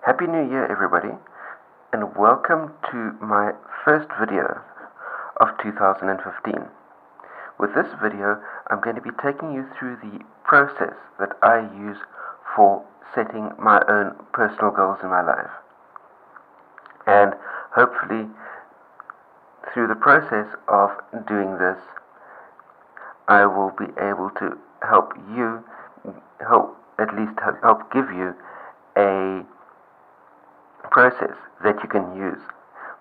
Happy New Year, everybody, and welcome to my first video of 2015. With this video, I'm going to be taking you through the process that I use for setting my own personal goals in my life. And hopefully, through the process of doing this, I will be able to help give you a process that you can use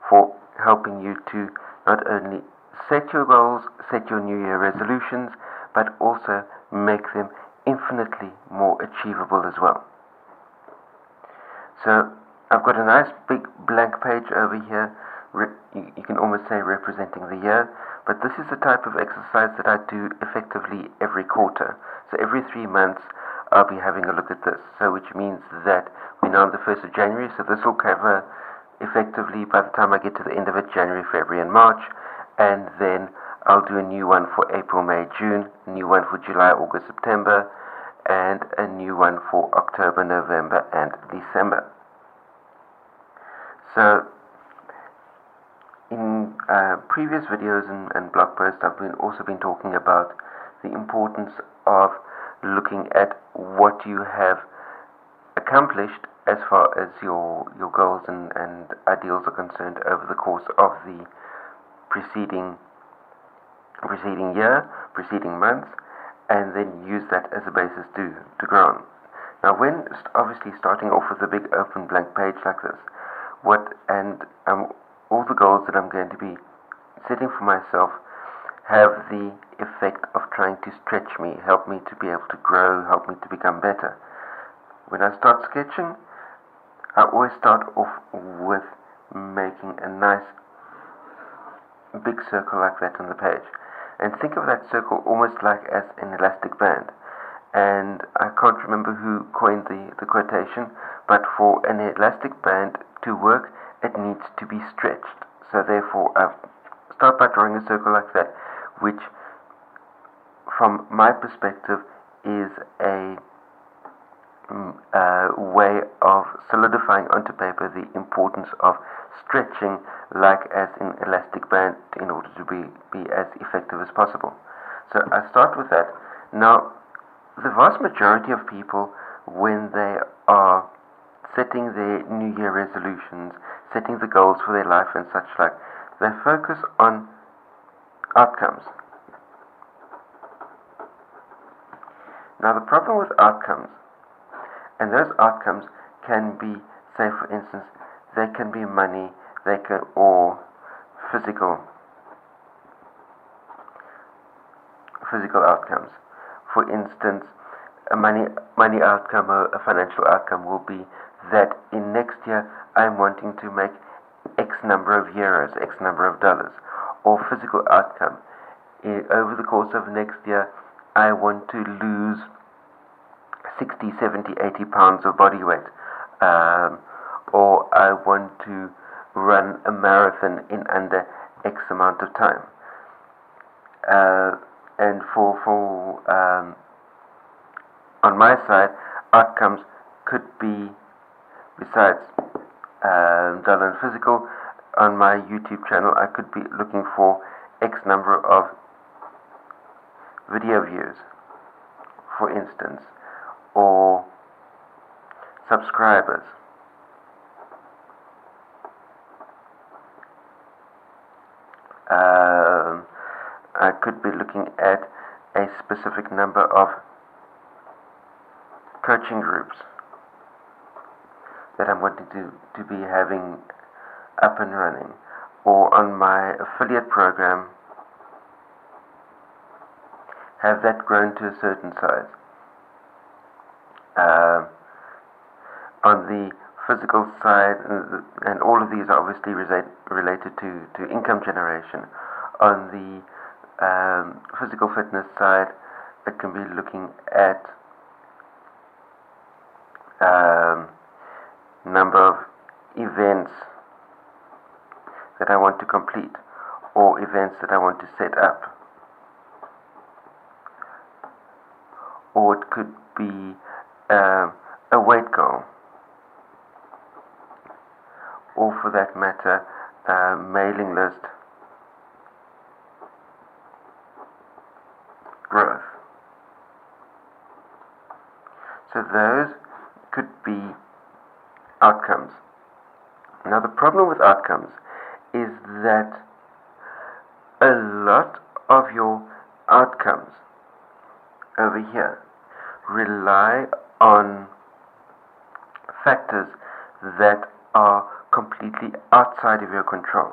for helping you to not only set your goals, set your New Year resolutions, but also make them infinitely more achievable as well. So I've got a nice big blank page over here, you can almost say representing the year, but this is the type of exercise that I do effectively every quarter. So every 3 months I'll be having a look at this, so which means that we're now on the 1st of January, so this will cover effectively by the time I get to the end of it, January, February and March, and then I'll do a new one for April, May, June, a new one for July, August, September, and a new one for October, November and December. So in previous videos and blog posts, I've also been talking about the importance of looking at what you have accomplished as far as your goals and ideals are concerned over the course of the preceding year, preceding months, and then use that as a basis to grow on. Now, when obviously starting off with a big open blank page like this, all the goals that I'm going to be setting for myself have the effect of trying to stretch me, help me to be able to grow, help me to become better. When I start sketching, I always start off with making a nice big circle like that on the page. And think of that circle almost like as an elastic band. And I can't remember who coined the quotation, but for an elastic band to work, it needs to be stretched. So therefore, I start by drawing a circle like that, which from my perspective is a way of solidifying onto paper the importance of stretching like as an elastic band in order to be as effective as possible. So I start with that. Now, the vast majority of people, when they are setting their New Year resolutions, setting the goals for their life and such like, they focus on outcomes. Now, the problem with outcomes, and those outcomes can be, say for instance, they can be money, or physical outcomes. For instance, a money outcome or a financial outcome will be that in next year I'm wanting to make X number of euros, X number of dollars. Or physical outcome, over the course of next year I want to lose 60, 70, 80 pounds of body weight, or I want to run a marathon in under X amount of time. And on my side, outcomes could be, besides dollar and physical, on my YouTube channel I could be looking for X number of video views, for instance, or subscribers. I could be looking at a specific number of coaching groups that I'm wanting to be having up and running, or on my affiliate program, have that grown to a certain size. On the physical side, and all of these are obviously related to income generation. On the physical fitness side, it can be looking at number of events that I want to complete, or events that I want to set up, or it could be a weight goal. or for that matter, mailing list growth. So those could be outcomes. Now the problem with outcomes is that a lot of your outcomes over here rely on factors that are completely outside of your control.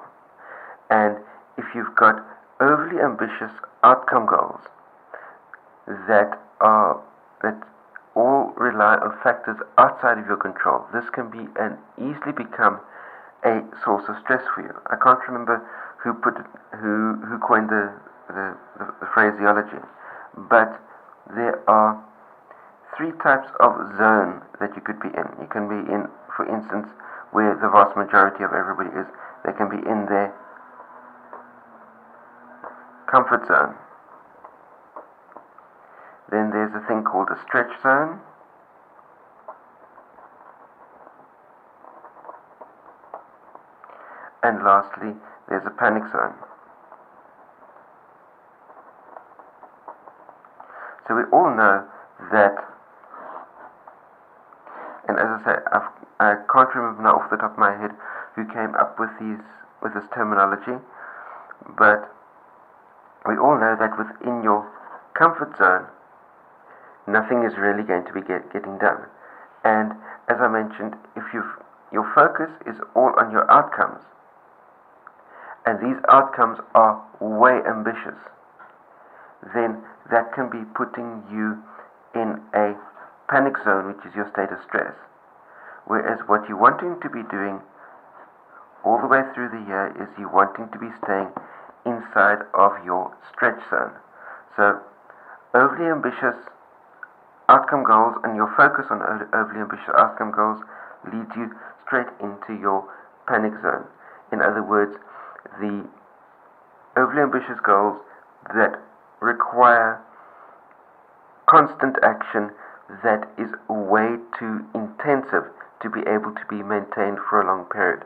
And if you've got overly ambitious outcome goals that all rely on factors outside of your control, this can be and easily become a source of stress for you. I can't remember who coined the phraseology, but there are three types of zone that you could be in. You can be in, for instance, where the vast majority of everybody is. They can be in their comfort zone. Then there's a thing called a stretch zone. And lastly, there's a panic zone. So we all know that, and as I say, I can't remember now off the top of my head who came up with this terminology, but we all know that within your comfort zone, nothing is really going to be getting done. And as I mentioned, if your focus is all on your outcomes, and these outcomes are way ambitious, then that can be putting you in a panic zone, which is your state of stress. Whereas what you're wanting to be doing all the way through the year is you're wanting to be staying inside of your stretch zone. So overly ambitious outcome goals and your focus on overly ambitious outcome goals leads you straight into your panic zone. In other words, the overly ambitious goals that require constant action that is way too intensive to be able to be maintained for a long period.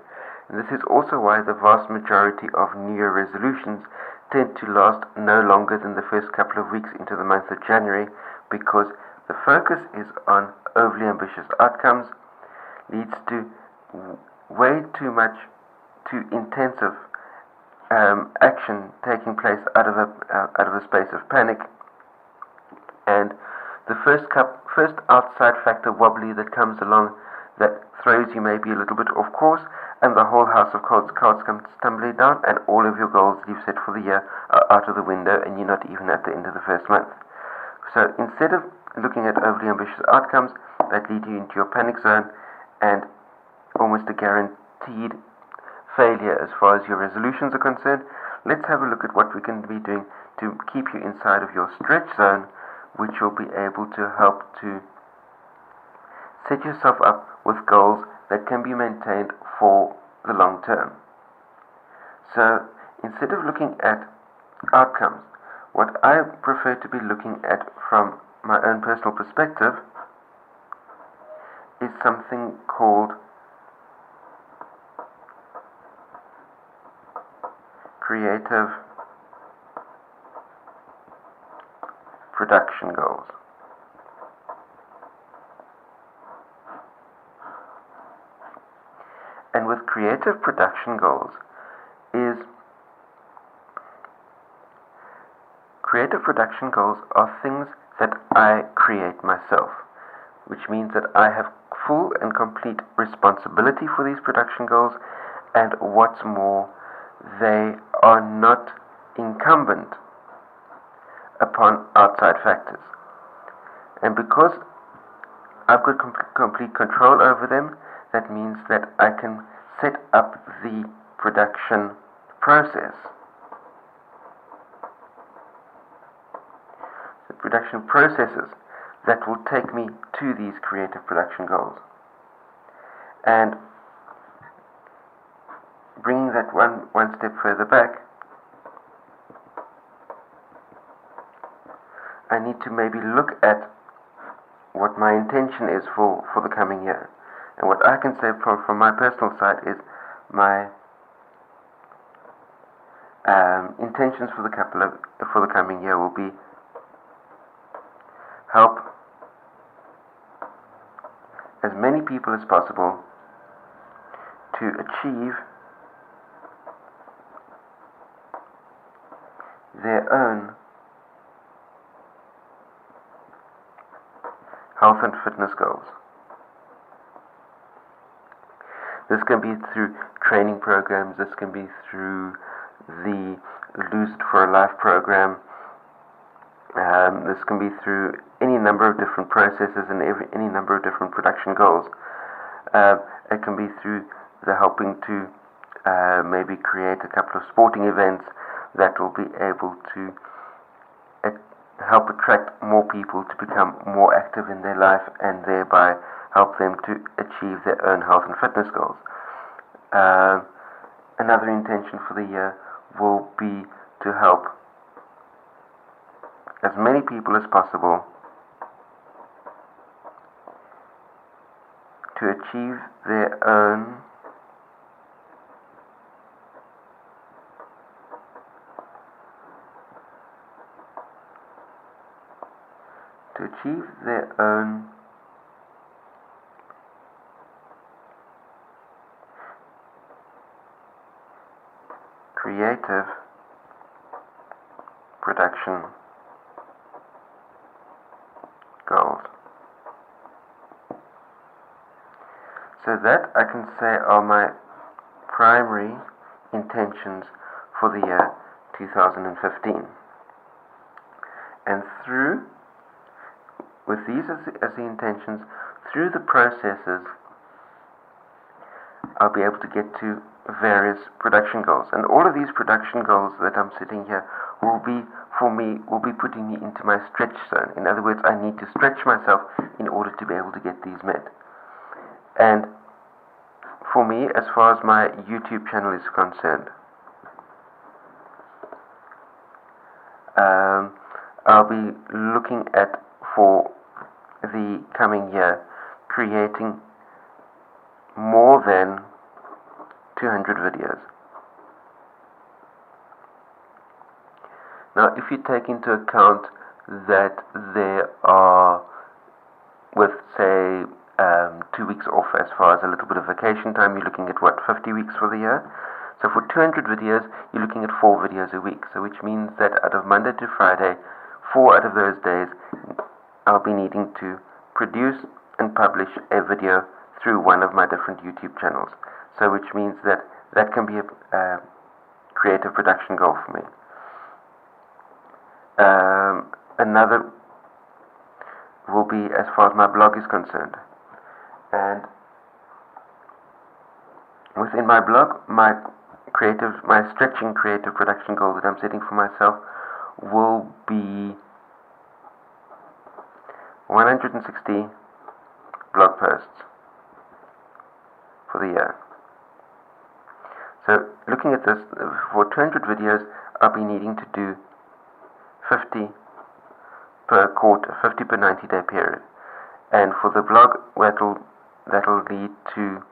And this is also why the vast majority of New Year resolutions tend to last no longer than the first couple of weeks into the month of January, because the focus is on overly ambitious outcomes, leads to way too much, too intensive action taking place out of a space of panic, and the first outside factor wobbly that comes along that throws you maybe a little bit off course, and the whole house of cards comes tumbling down, and all of your goals you've set for the year are out of the window, and you're not even at the end of the first month. So instead of looking at overly ambitious outcomes that lead you into your panic zone and almost a guaranteed failure as far as your resolutions are concerned, let's have a look at what we can be doing to keep you inside of your stretch zone, which will be able to help to set yourself up with goals that can be maintained for the long term. So instead of looking at outcomes, what I prefer to be looking at from my own personal perspective is something called creative production goals. And with creative production goals are things that I create myself, which means that I have full and complete responsibility for these production goals, and what's more, they are not incumbent upon outside factors. And because I've got complete control over them, that means that I can set up the production process. The production processes that will take me to these creative production goals. And bringing that one step further back, I need to maybe look at what my intention is for the coming year. And what I can say from my personal side is my intentions for the coming year will be help as many people as possible to achieve their own health and fitness goals. This can be through training programs, this can be through the Lose It for a Life program, this can be through any number of different processes and any number of different production goals. It can be through the helping to maybe create a couple of sporting events that will be able to help attract more people to become more active in their life and thereby help them to achieve their own health and fitness goals. Another intention for the year will be to help as many people as possible to achieve their own creative production goals. So that I can say are my primary intentions for the year 2015. And with these as the intentions, through the processes, I'll be able to get to various production goals. And all of these production goals that I'm sitting here will be putting me into my stretch zone. In other words, I need to stretch myself in order to be able to get these met. And for me, as far as my YouTube channel is concerned, I'll be looking at, for the coming year, creating more than 200 videos. Now, if you take into account that there are, with say 2 weeks off as far as a little bit of vacation time, you're looking at 50 weeks for the year. So for 200 videos, you're looking at 4 videos a week. So which means that out of Monday to Friday, 4 out of those days, I'll be needing to produce and publish a video through one of my different YouTube channels. So which means that can be a creative production goal for me. Another will be as far as my blog is concerned. And within my blog, my stretching creative production goal that I'm setting for myself will be 160 blog posts for the year. So looking at this, for 200 videos, I'll be needing to do 50 per quarter, 50 per 90-day period. And for the blog, that'll lead to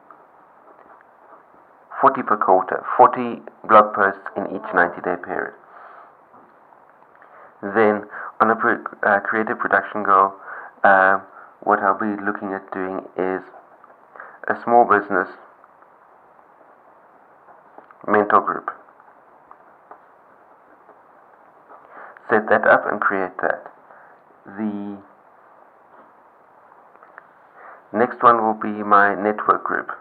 40 per quarter, 40 blog posts in each 90-day period. Then, on a creative production goal, what I'll be looking at doing is a small business mentor group. Set that up and create that. The next one will be my network group,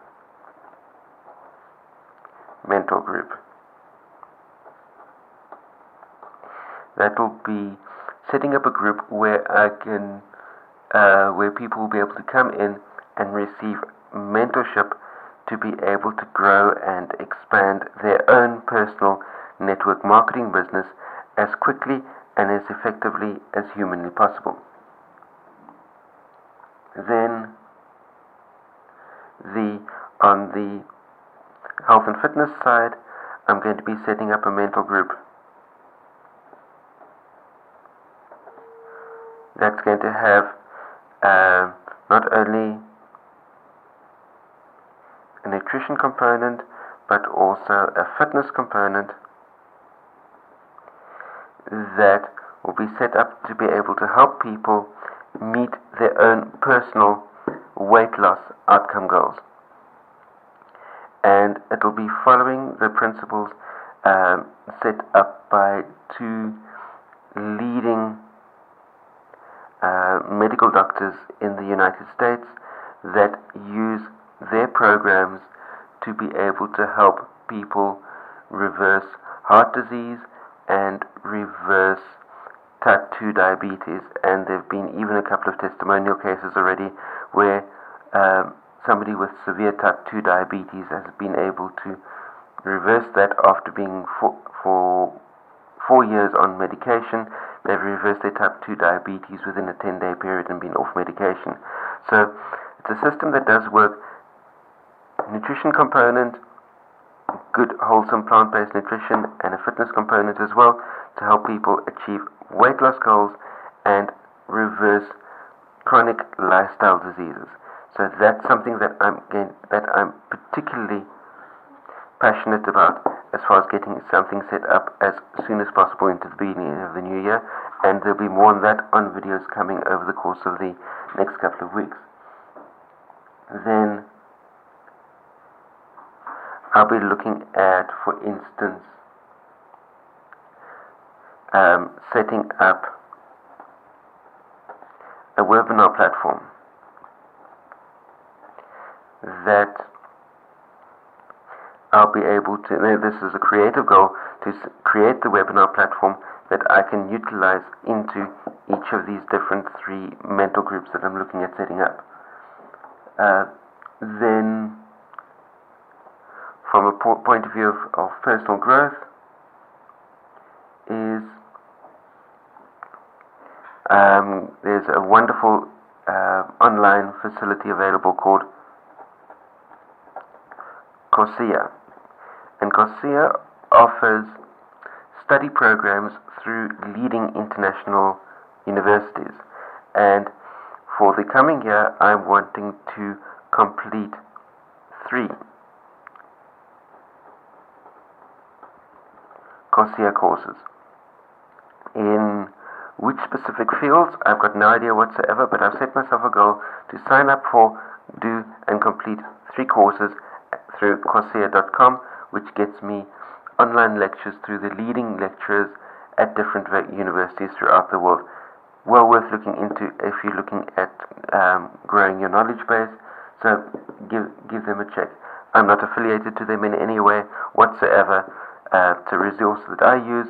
mentor group. That will be setting up a group where where people will be able to come in and receive mentorship to be able to grow and expand their own personal network marketing business as quickly and as effectively as humanly possible. Then, on the health and fitness side, I'm going to be setting up a mentor group that's going to have not only a nutrition component, but also a fitness component that will be set up to be able to help people meet their own personal weight loss outcome goals. And it will be following the principles set up by two leading medical doctors in the United States that use their programs to be able to help people reverse heart disease and reverse type 2 diabetes. And there have been even a couple of testimonial cases already where somebody with severe type 2 diabetes has been able to reverse that after being for 4 years on medication. They've reversed their type 2 diabetes within a 10-day period and been off medication. So it's a system that does work. Nutrition component, good wholesome plant-based nutrition, and a fitness component as well to help people achieve weight loss goals and reverse chronic lifestyle diseases. So that's something that I'm particularly passionate about as far as getting something set up as soon as possible into the beginning of the new year, and there'll be more on that on videos coming over the course of the next couple of weeks. Then I'll be looking at, for instance, setting up a webinar platform that I'll be able to, this is a creative goal, to create the webinar platform that I can utilize into each of these different 3 mental groups that I'm looking at setting up. Then, from a point of view of personal growth, is there's a wonderful online facility available called Coursera. And Coursera offers study programs through leading international universities. And for the coming year, I'm wanting to complete 3 Coursera courses. In which specific fields, I've got no idea whatsoever, but I've set myself a goal to sign up for, do, and complete 3 courses through Coursera.com, which gets me online lectures through the leading lecturers at different universities throughout the world. Well worth looking into if you're looking at growing your knowledge base, so give them a check. I'm not affiliated to them in any way whatsoever. It's a resource that I use,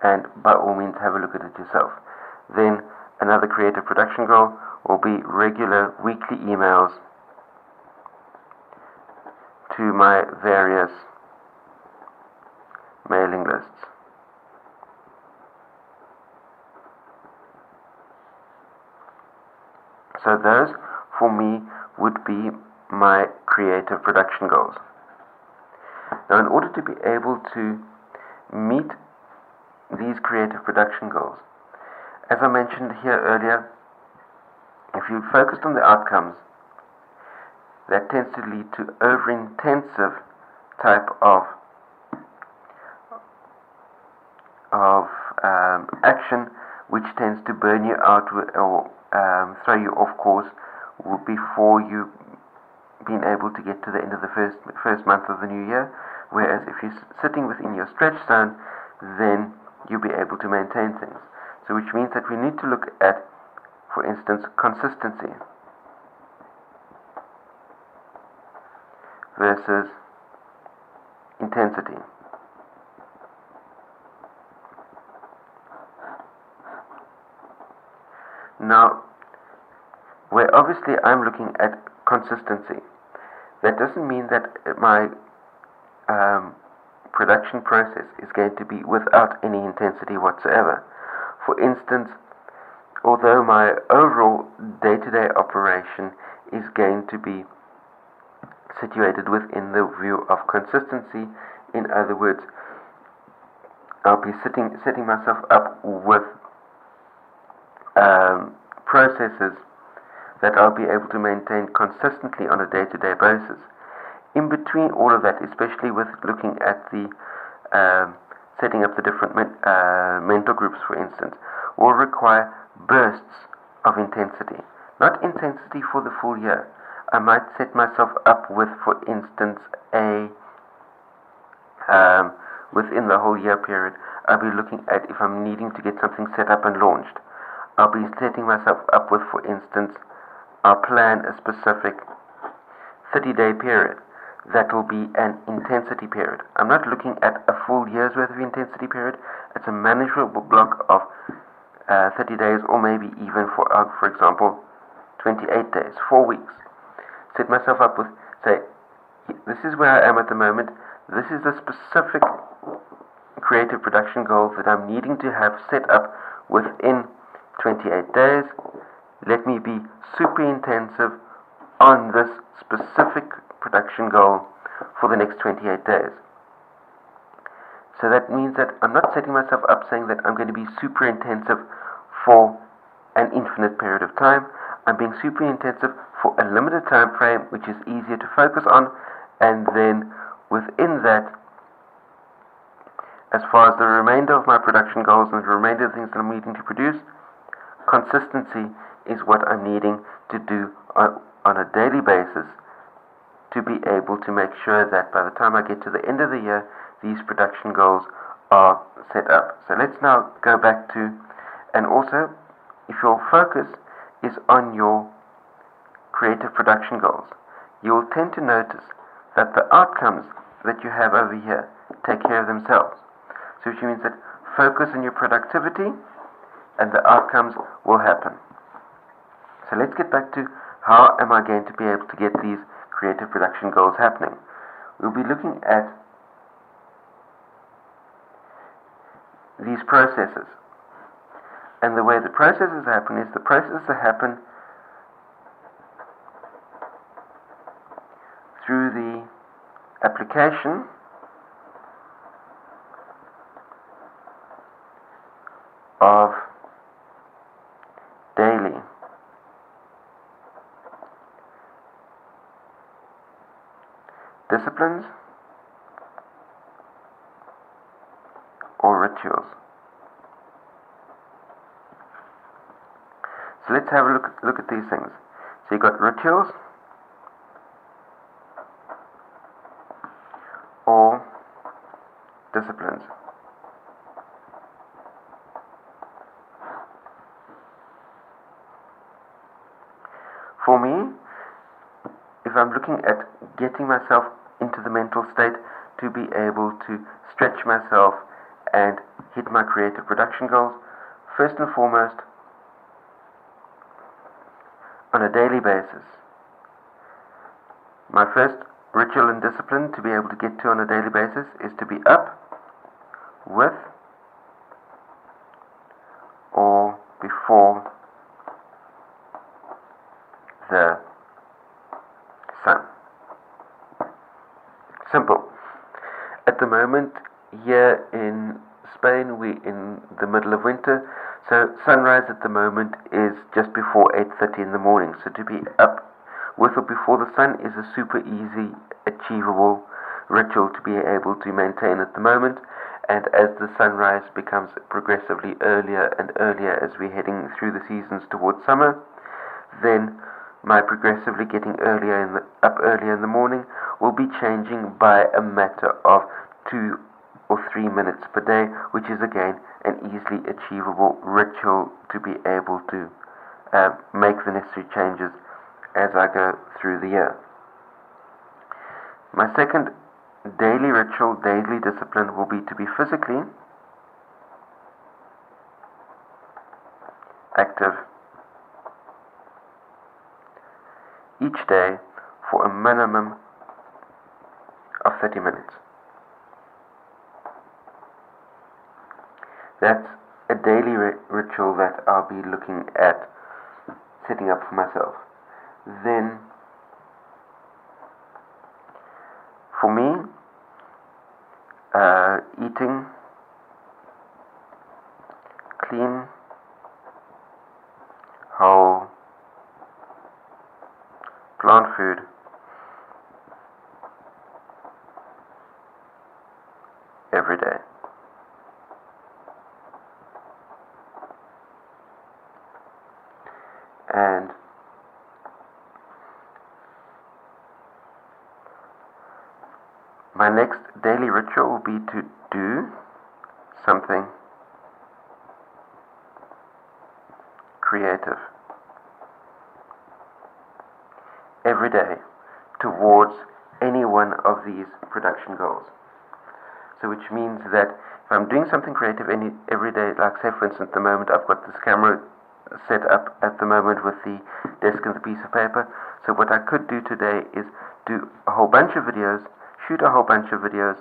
and by all means have a look at it yourself. Then another creative production goal will be regular weekly emails to my various mailing lists. So those, for me, would be my creative production goals. Now, in order to be able to meet these creative production goals, as I mentioned here earlier, if you focused on the outcomes, that tends to lead to over-intensive type of action, which tends to burn you out or throw you off course before you been able to get to the end of the first month of the new year. Whereas if you're sitting within your stretch zone, then you'll be able to maintain things. So which means that we need to look at, for instance, consistency versus intensity. Now, where obviously I'm looking at consistency, that doesn't mean that my production process is going to be without any intensity whatsoever. For instance, although my overall day-to-day operation is going to be situated within the view of consistency, in other words, I'll be setting myself up with processes that I'll be able to maintain consistently on a day-to-day basis. In between all of that, especially with looking at the setting up the different mental groups, for instance, will require bursts of intensity. Not intensity for the full year. I might set myself up with, for instance, within the whole year period, I'll be looking at if I'm needing to get something set up and launched. I'll be setting myself up with, for instance, I'll plan a specific 30-day period. That will be an intensity period. I'm not looking at a full year's worth of intensity period. It's a manageable block of 30 days, or maybe even for example, 28 days, 4 weeks. Set myself up with, say, this is where I am at the moment. This is the specific creative production goal that I'm needing to have set up within 28 days. Let me be super intensive on this specific production goal for the next 28 days. So that means that I'm not setting myself up saying that I'm going to be super intensive for an infinite period of time. I'm being super intensive for a limited time frame, which is easier to focus on, and then within that, as far as the remainder of my production goals and the remainder of the things that I'm needing to produce, consistency is what I'm needing to do on a daily basis to be able to make sure that by the time I get to the end of the year, these production goals are set up. So let's now go back to, and also, if your focus is on your creative production goals, you will tend to notice that the outcomes that you have over here take care of themselves. So which means that focus on your productivity and the outcomes will happen. So let's get back to how am I going to be able to get these creative production goals happening. We'll be looking at these processes. And the way the processes happen is the processes happen through the application of daily disciplines or rituals. So let's have a look at these things. So you've got rituals or disciplines. For me, if I'm looking at getting myself into the mental state to be able to stretch myself and hit my creative production goals, first and foremost, on a daily basis, my first ritual and discipline to be able to get to on a daily basis is to be up with or before the sun. Simple. At the moment, here in Spain, we're in the middle of winter, so sunrise at the moment is just before 8:30 in the morning. So to be up with or before the sun is a super easy, achievable ritual to be able to maintain at the moment. And as the sunrise becomes progressively earlier and earlier as we're heading through the seasons towards summer, then my progressively getting up earlier in the morning will be changing by a matter of 2 or 3 minutes per day, which is again an easily achievable ritual to be able to make the necessary changes as I go through the year. My second daily ritual, daily discipline will be to be physically active each day for a minimum of 30 minutes. That's a daily ritual that I'll be looking at setting up for myself. Then, for me, eating clean, whole, plant food every day. And my next daily ritual will be to do something creative every day towards any one of these production goals. So which means that if I'm doing something creative every day, like say for instance at the moment I've got this camera set up at the moment with the desk and the piece of paper. So what I could do today is do a whole bunch of videos, shoot a whole bunch of videos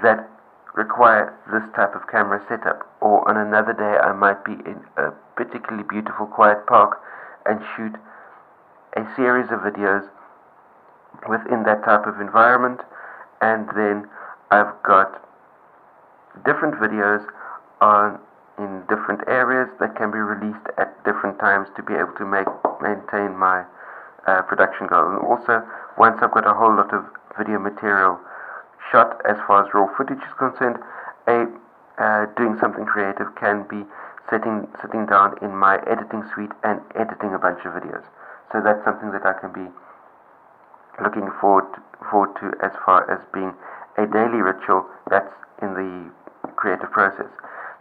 that require this type of camera setup. Or on another day I might be in a particularly beautiful quiet park and shoot a series of videos within that type of environment, and then I've got different videos in different areas that can be released at different times to be able to maintain my production goal. And also, once I've got a whole lot of video material shot as far as raw footage is concerned, doing something creative can be sitting down in my editing suite and editing a bunch of videos. So that's something that I can be looking forward to as far as being a daily ritual that's in the creative process.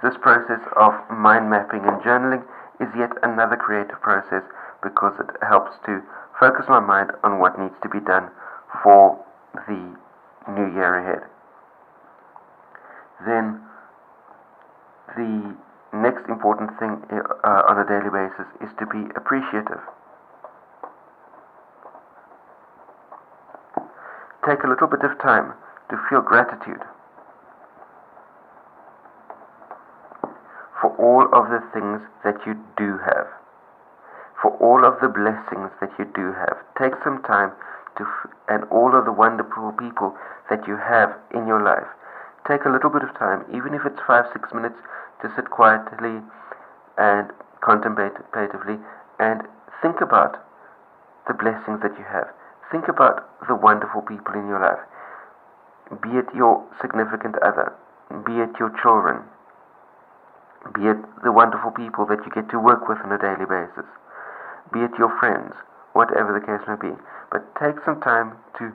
This process of mind mapping and journaling is yet another creative process because it helps to focus my mind on what needs to be done for the new year ahead. Then the next important thing on a daily basis is to be appreciative. Take a little bit of time to feel gratitude for all of the things that you do have, for all of the blessings that you do have. Take some time and all of the wonderful people that you have in your life. Take a little bit of time, even if it's 5-6 minutes, to sit quietly and contemplatively and think about the blessings that you have. Think about the wonderful people in your life, be it your significant other, be it your children, be it the wonderful people that you get to work with on a daily basis, be it your friends, whatever the case may be. But take some time to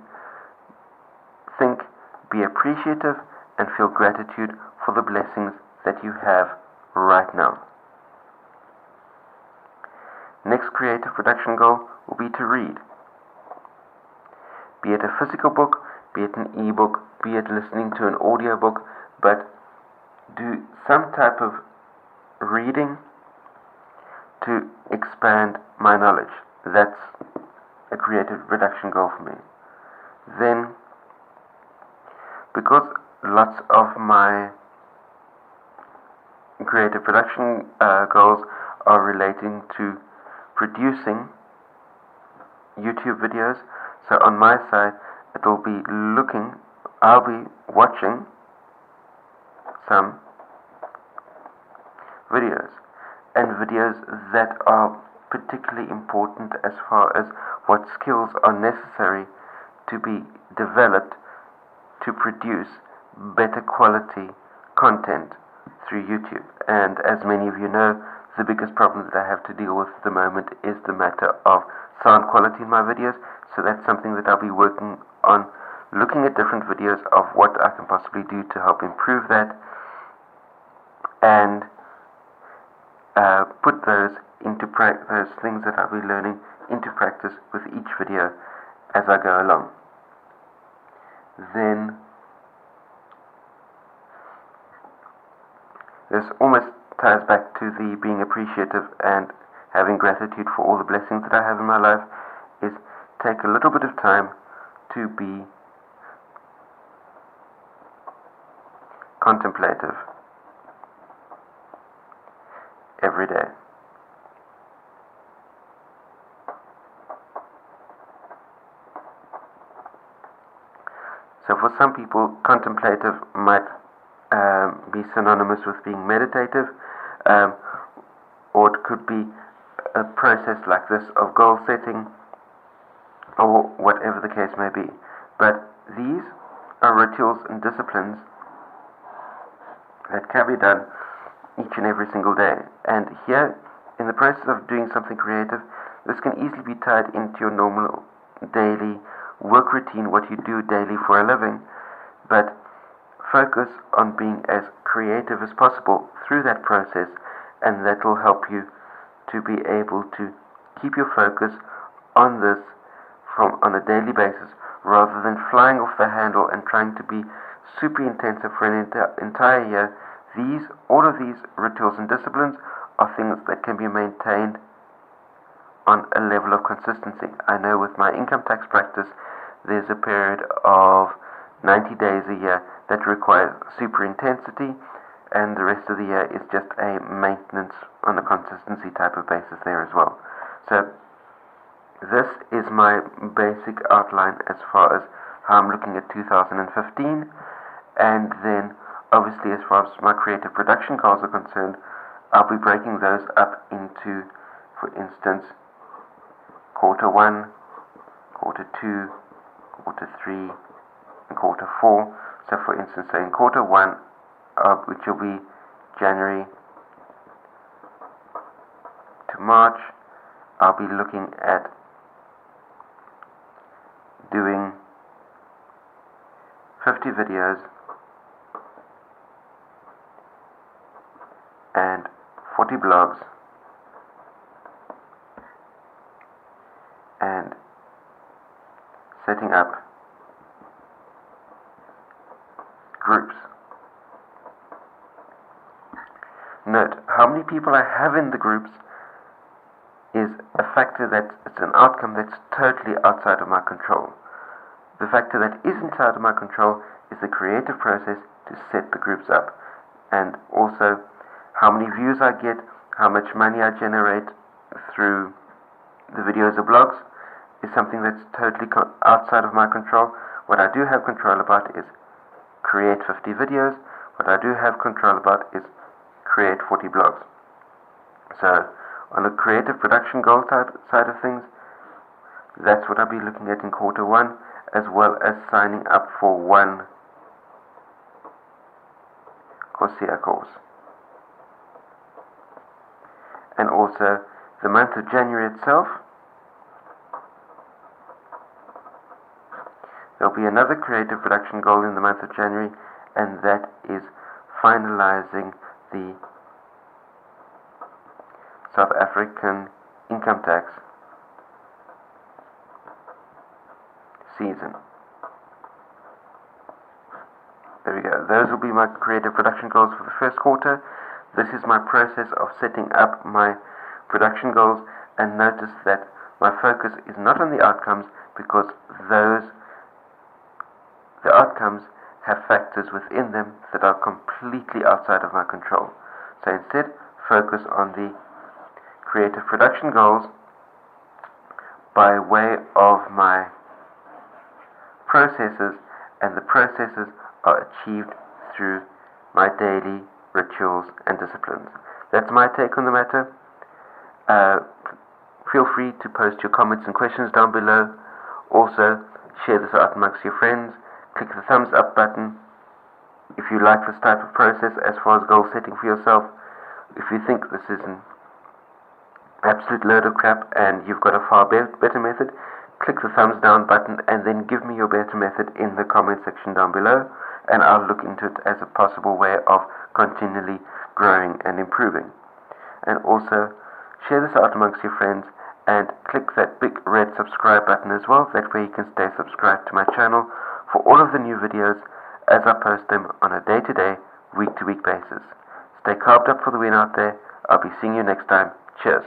think, be appreciative, and feel gratitude for the blessings that you have right now. Next creative production goal will be to read. Be it a physical book, be it an e-book, be it listening to an audio book, but do some type of reading to expand my knowledge. That's a creative production goal for me. Then, because lots of my creative production goals are relating to producing YouTube videos, so on my side I'll be watching some videos, and videos that are particularly important as far as what skills are necessary to be developed to produce better quality content through YouTube. And as many of you know, the biggest problem that I have to deal with at the moment is the matter of sound quality in my videos. So that's something that I'll be working on, looking at different videos of what I can possibly do to help improve that, and put those things that I'll be learning into practice with each video as I go along. Then this almost ties back to the being appreciative and having gratitude for all the blessings that I have in my life, is take a little bit of time to be contemplative every day. So for some people, contemplative might be synonymous with being meditative, or it could be a process like this of goal setting, or whatever the case may be. But these are rituals and disciplines that can be done each and every single day. And here, in the process of doing something creative, this can easily be tied into your normal daily work routine, what you do daily for a living, but focus on being as creative as possible through that process, and that will help you to be able to keep your focus on this on a daily basis, rather than flying off the handle and trying to be super intensive for an entire year. All of these rituals and disciplines are things that can be maintained on a level of consistency. I know with my income tax practice, there's a period of 90 days a year that requires super intensity, and the rest of the year is just a maintenance on a consistency type of basis there as well. So this is my basic outline as far as how I'm looking at 2015, and then obviously as far as my creative production goals are concerned, I'll be breaking those up into, for instance, quarter 1, quarter 2, quarter 3, and quarter 4. So for instance, in quarter 1, which will be January to March, I'll be looking at doing 50 videos and 40 blogs and setting up groups. Note, how many people I have in the groups is a factor it's an outcome that's totally outside of my control. The factor that is inside of my control is the creative process to set the groups up, and also how many views I get, how much money I generate through the videos or blogs is something that's totally outside of my control. What I do have control about is create 50 videos. What I do have control about is create 40 blogs. So on a creative production goal type side of things, that's what I'll be looking at in quarter 1, as well as signing up for one Coursera course. And also the month of January itself, there'll be another creative production goal in the month of January, and that is finalizing the South African income tax season. There we go. Those will be my creative production goals for the first quarter. This is my process of setting up my production goals, and notice that my focus is not on the outcomes, because the outcomes have factors within them that are completely outside of my control. So instead, focus on the creative production goals by way of my processes, and the processes are achieved through my daily rituals and disciplines. That's my take on the matter. Feel free to post your comments and questions down below. Also, share this out amongst your friends. Click the thumbs up button if you like this type of process as far as goal setting for yourself. If you think this is an absolute load of crap and you've got a far better method, click the thumbs down button and then give me your better method in the comment section down below, and I'll look into it as a possible way of continually growing and improving. And also, share this out amongst your friends and click that big red subscribe button as well. That way you can stay subscribed to my channel for all of the new videos as I post them on a day-to-day, week-to-week basis. Stay carved up for the win out there. I'll be seeing you next time. Cheers.